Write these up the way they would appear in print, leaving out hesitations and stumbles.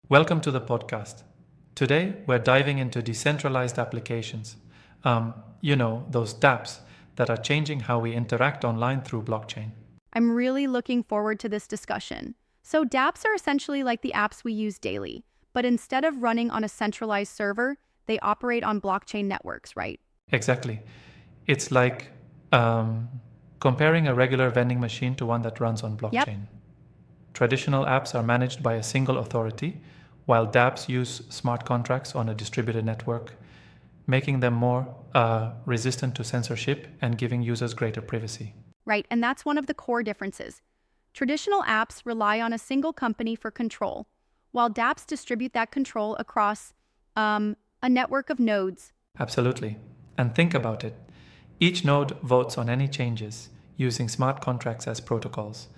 Welcome to the podcast. Today, we're diving into decentralized applications. Those DApps that are changing how we interact online through blockchain. I'm really looking forward to this discussion. So dApps are essentially like the apps we use daily, but instead of running on a centralized server, they operate on blockchain networks, right? Exactly. It's like comparing a regular vending machine to one that runs on Yep. blockchain. Traditional apps are managed by a single authority, while dApps use smart contracts on a distributed network, making them more resistant to censorship and giving users greater privacy. Right, and that's one of the core differences. Traditional apps rely on a single company for control, while dApps distribute that control across a network of nodes. Absolutely. And think about it. Each node votes on any changes, using smart contracts as protocols.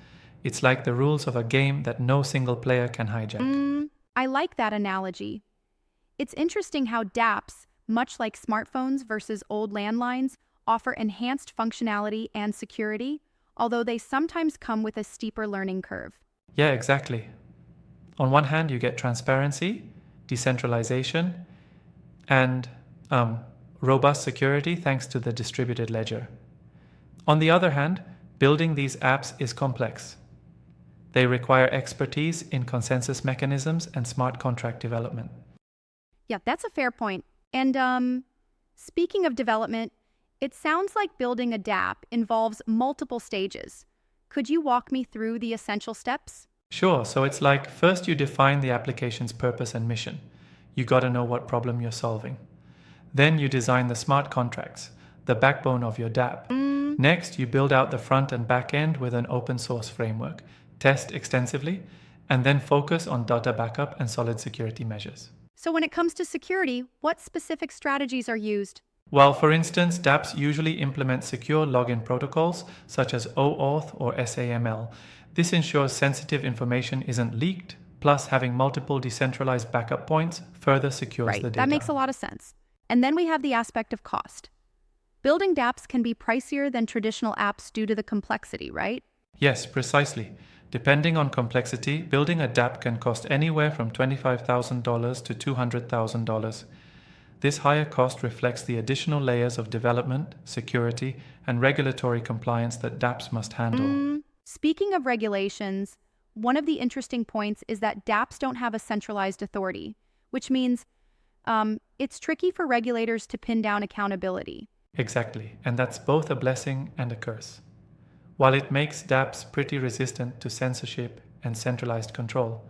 It's like the rules of a game that no single player can hijack. I like that analogy. It's interesting how dApps, much like smartphones versus old landlines, offer enhanced functionality and security, although they sometimes come with a steeper learning curve. Yeah, exactly. On one hand, you get transparency, decentralization, and robust security thanks to the distributed ledger. On the other hand, building these apps is complex. They require expertise in consensus mechanisms and smart contract development. Yeah, that's a fair point. And speaking of development, it sounds like building a dApp involves multiple stages. Could you walk me through the essential steps? Sure, so it's like first you define the application's purpose and mission. You gotta know what problem you're solving. Then you design the smart contracts, the backbone of your dApp. Next, you build out the front and back end with an open source framework, test extensively, and then focus on data backup and solid security measures. So when it comes to security, what specific strategies are used? Well, for instance, dApps usually implement secure login protocols such as OAuth or SAML. This ensures sensitive information isn't leaked, plus having multiple decentralized backup points further secures Right, the data. that makes a lot of sense. And then we have the aspect of cost. Building dApps can be pricier than traditional apps due to the complexity, right? Yes, precisely. Depending on complexity, building a dApp can cost anywhere from $25,000 to $200,000. This higher cost reflects the additional layers of development, security, and regulatory compliance that dApps must handle. Speaking of regulations, one of the interesting points is that dApps don't have a centralized authority, which means it's tricky for regulators to pin down accountability. Exactly, and that's both a blessing and a curse. While it makes dApps pretty resistant to censorship and centralized control,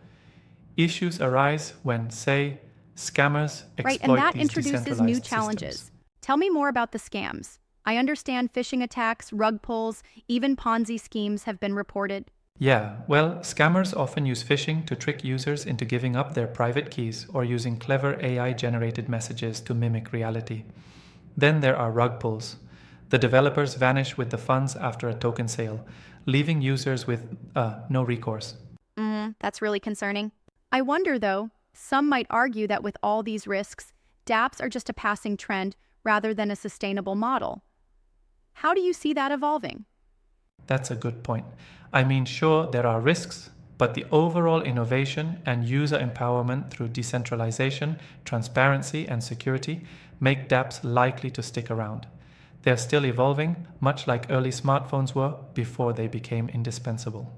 issues arise when, say, scammers Right, exploit and that these introduces decentralized new systems. challenges. Tell me more about the scams. I understand phishing attacks, rug pulls, even Ponzi schemes have been reported. Yeah, well, scammers often use phishing to trick users into giving up their private keys or using clever AI-generated messages to mimic reality. Then there are rug pulls. The developers vanish with the funds after a token sale, leaving users with no recourse. That's really concerning. I wonder, though, some might argue that with all these risks, dApps are just a passing trend rather than a sustainable model. How do you see that evolving? That's a good point. I mean, sure, there are risks, but the overall innovation and user empowerment through decentralization, transparency, and security make dApps likely to stick around. They're still evolving, much like early smartphones were before they became indispensable.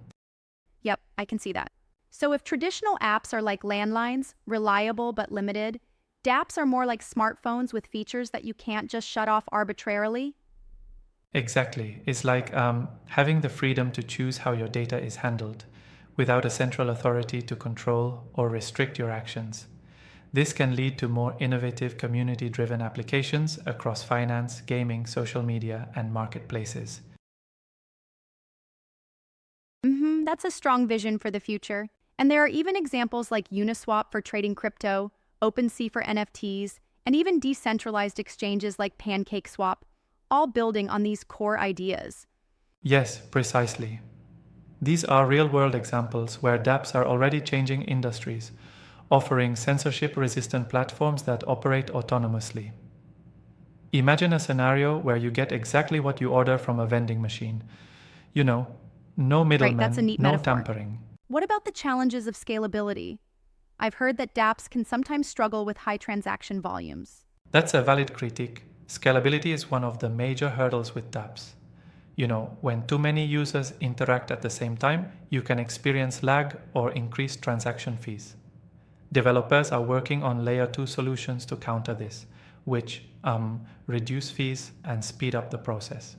Yep, I can see that. So if traditional apps are like landlines, reliable but limited, dApps are more like smartphones with features that you can't just shut off arbitrarily? Exactly. It's like having the freedom to choose how your data is handled, without a central authority to control or restrict your actions. This can lead to more innovative community-driven applications across finance, gaming, social media, and marketplaces. That's a strong vision for the future. And there are even examples like Uniswap for trading crypto, OpenSea for NFTs, and even decentralized exchanges like PancakeSwap, all building on these core ideas. Yes, precisely. These are real-world examples where dApps are already changing industries, offering censorship-resistant platforms that operate autonomously. Imagine a scenario where you get exactly what you order from a vending machine. You know, no Right, that's a middlemen, neat no metaphor. tampering. What about the challenges of scalability? I've heard that dApps can sometimes struggle with high transaction volumes. That's a valid critique. Scalability is one of the major hurdles with dApps. When too many users interact at the same time, you can experience lag or increased transaction fees. Developers are working on layer 2 solutions to counter this, which reduce fees and speed up the process.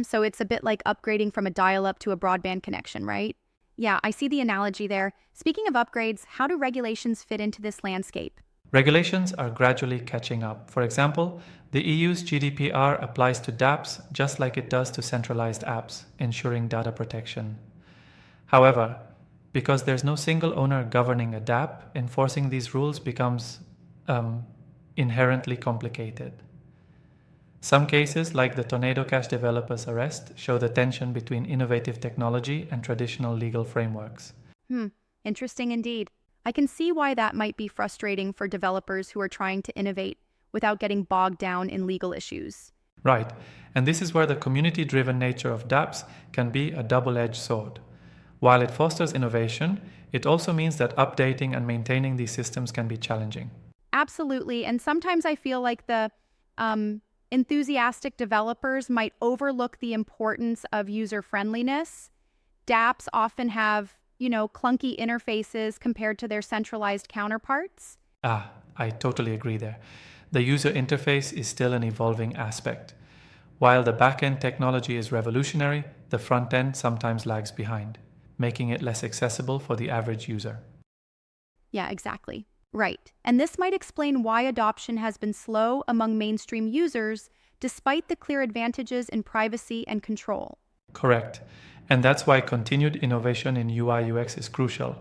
So it's a bit like upgrading from a dial-up to a broadband connection, right? Yeah, I see the analogy there. Speaking of upgrades, how do regulations fit into this landscape? Regulations are gradually catching up. For example, the EU's GDPR applies to dApps just like it does to centralized apps, ensuring data protection. However, because there's no single owner governing a dApp, enforcing these rules becomes inherently complicated. Some cases, like the Tornado Cash developers' arrest, show the tension between innovative technology and traditional legal frameworks. Interesting indeed. I can see why that might be frustrating for developers who are trying to innovate without getting bogged down in legal issues. Right, and this is where the community-driven nature of dApps can be a double-edged sword. While it fosters innovation, it also means that updating and maintaining these systems can be challenging. Absolutely, and sometimes I feel like the enthusiastic developers might overlook the importance of user-friendliness. dApps often have, clunky interfaces compared to their centralized counterparts. I totally agree there. The user interface is still an evolving aspect. While the back-end technology is revolutionary, the front end sometimes lags behind, making it less accessible for the average user. Yeah, exactly. Right. And this might explain why adoption has been slow among mainstream users, despite the clear advantages in privacy and control. Correct. And that's why continued innovation in UI/UX is crucial.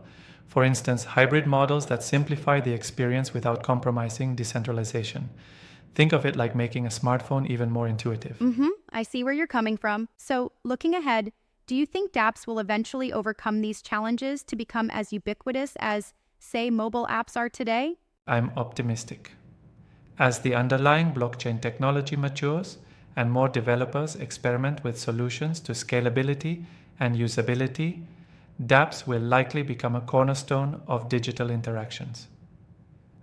For instance, hybrid models that simplify the experience without compromising decentralization. Think of it like making a smartphone even more intuitive. I see where you're coming from. So, looking ahead, do you think dApps will eventually overcome these challenges to become as ubiquitous as, say, mobile apps are today? I'm optimistic. As the underlying blockchain technology matures and more developers experiment with solutions to scalability and usability, dApps will likely become a cornerstone of digital interactions.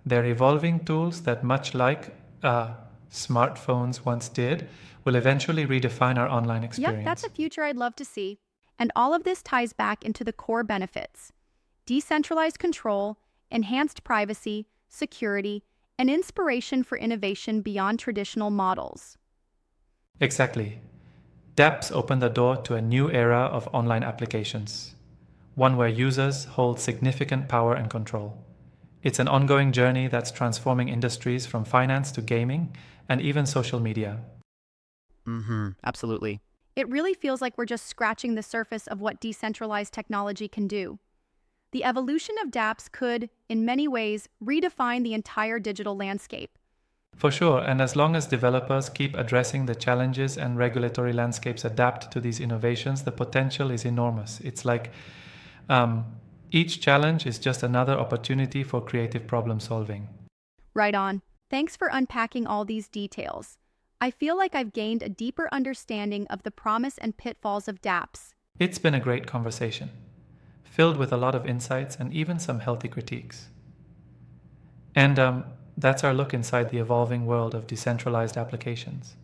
They're evolving tools that, much like smartphones once did, will eventually redefine our online experience. Yep, that's a future I'd love to see. And all of this ties back into the core benefits: decentralized control, enhanced privacy, security, and inspiration for innovation beyond traditional models. Exactly. dApps open the door to a new era of online applications, one where users hold significant power and control. It's an ongoing journey that's transforming industries from finance to gaming and even social media. Absolutely. It really feels like we're just scratching the surface of what decentralized technology can do. The evolution of dApps could, in many ways, redefine the entire digital landscape. For sure, and as long as developers keep addressing the challenges and regulatory landscapes adapt to these innovations, the potential is enormous. It's like each challenge is just another opportunity for creative problem solving. Right on. Thanks for unpacking all these details. I feel like I've gained a deeper understanding of the promise and pitfalls of dApps. It's been a great conversation, filled with a lot of insights and even some healthy critiques. And that's our look inside the evolving world of decentralized applications.